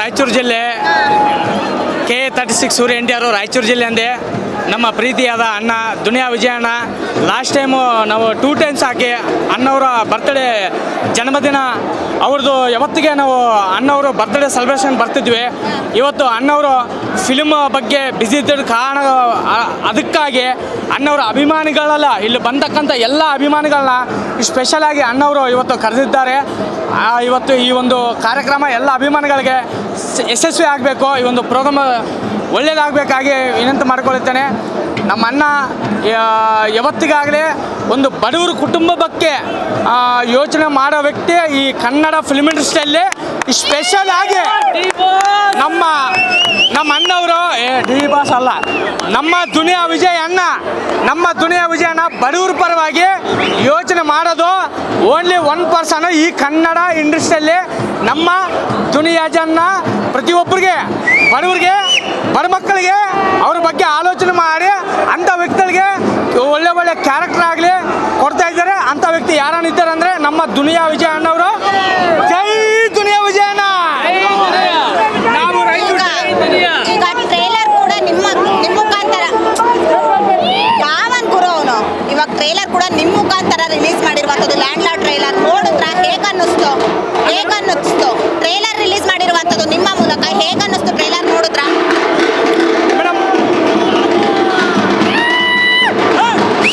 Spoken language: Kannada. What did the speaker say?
ರಾಯಚೂರು ಜಿಲ್ಲೆ K36 ಸೂರ್ಯ NTR ರಾಯಚೂರು ಜಿಲ್ಲೆ ಅಂದೆ. ನಮ್ಮ ಪ್ರೀತಿಯಾದ ಅಣ್ಣ ದುನಿಯಾ ವಿಜಯ ಅಣ್ಣ ಲಾಸ್ಟ್ ಟೈಮು ನಾವು 2 ಟೈಮ್ಸ್ ಹಾಕಿ ಅಣ್ಣವರ ಬರ್ತ್ಡೇ ಜನ್ಮದಿನ ಅವ್ರದ್ದು ಯಾವತ್ತಿಗೆ ನಾವು ಅಣ್ಣವರು ಬರ್ತ್ಡೇ ಸೆಲೆಬ್ರೇಷನ್ ಬರ್ತಿದ್ವಿ. ಇವತ್ತು ಅಣ್ಣವರು ಫಿಲ್ಮ್ ಬಗ್ಗೆ ಬ್ಯುಸಿ ಇದ್ದ ಕಾರಣ ಅದಕ್ಕಾಗಿ ಅಣ್ಣವರ ಅಭಿಮಾನಿಗಳಲ್ಲ ಇಲ್ಲಿ ಬಂದಕ್ಕಂಥ ಎಲ್ಲ ಅಭಿಮಾನಿಗಳನ್ನ ಸ್ಪೆಷಲಾಗಿ ಅಣ್ಣವರು ಇವತ್ತು ಕರೆದಿದ್ದಾರೆ. ಇವತ್ತು ಈ ಒಂದು ಕಾರ್ಯಕ್ರಮ ಎಲ್ಲ ಅಭಿಮಾನಿಗಳಿಗೆ ಯಶಸ್ವಿ ಆಗಬೇಕು, ಈ ಒಂದು ಪ್ರೋಗ್ರಾಮ್ ಒಳ್ಳೆಯದಾಗಬೇಕಾಗಿ ವಿನಂತಿ ಮಾಡಿಕೊಳ್ಳುತ್ತೇನೆ. ನಮ್ಮ ಅಣ್ಣ ಯಾವತ್ತಿಗಾಗಲೇ ಒಂದು ಬಡವರ ಕುಟುಂಬ ಬಗ್ಗೆ ಯೋಚನೆ ಮಾಡೋ ವ್ಯಕ್ತಿ ಈ ಕನ್ನಡ ಫಿಲ್ಮ್ ಇಂಡಸ್ಟ್ರಿಯಲ್ಲಿ. ಸ್ಪೆಷಲ್ ಆಗಿ ನಮ್ಮ ಅಣ್ಣವರು ಡಿ ಬಾಸ್ ಅಲ್ಲ, ನಮ್ಮ ದುನಿಯಾ ವಿಜಯ್ ಅಣ್ಣ ಬಡವರ ಪರವಾಗಿ ಯೋಚನೆ ಮಾಡೋದು ಓನ್ಲಿ 1% ಈ ಕನ್ನಡ ಇಂಡಸ್ಟ್ರಿಯಲ್ಲಿ. ನಮ್ಮ ದುನಿಯಾ ಜನ ಪ್ರತಿಯೊಬ್ಬರಿಗೆ ಬಡವರಿಗೆ ಬಡ ಮಕ್ಕಳಿಗೆ ಅವ್ರ ಬಗ್ಗೆ ಆಲೋಚನೆ ಮಾಡಿ ಅಂಥ ವ್ಯಕ್ತಿಗಳಿಗೆ ಒಳ್ಳೆ ಕ್ಯಾರೆಕ್ಟರ್ ಆಗಲಿ ಕೊಡ್ತಾ ಇದ್ದಾರೆ. ಅಂಥ ವ್ಯಕ್ತಿ ಯಾರನ್ನಿದ್ದಾರೆ ಅಂದರೆ ನಮ್ಮ ದುನಿಯಾ ವಿಜಯ ಅಣ್ಣವರು. ಜೈ ದುನಿಯಾ ವಿಜಯ ಅಣ್ಣ. ನಾವು ಈಗ ಟ್ರೇಲರ್ ಕೂಡ ನಿಮ್ಮ ಮುಖಾಂತರ ಯಾವನ್ ಗುರು ಅವನು ಇವಾಗ ಟ್ರೇಲರ್ ಕೂಡ ನಿಮ್ಮ ಮುಖಾಂತರ ರಿಲೀಸ್ ಮಾಡಿರುವಂಥದ್ದು. ಲ್ಯಾಂಡ್ ಲಾರ್ಡ್ ಟ್ರೇಲರ್ ನೋಡಿದ್ರ ಹೇಗನ್ನಿಸ್ತು? ಟ್ರೇಲರ್ ರಿಲೀಸ್ ಮಾಡಿರುವಂಥದ್ದು ನಿಮ್ಮ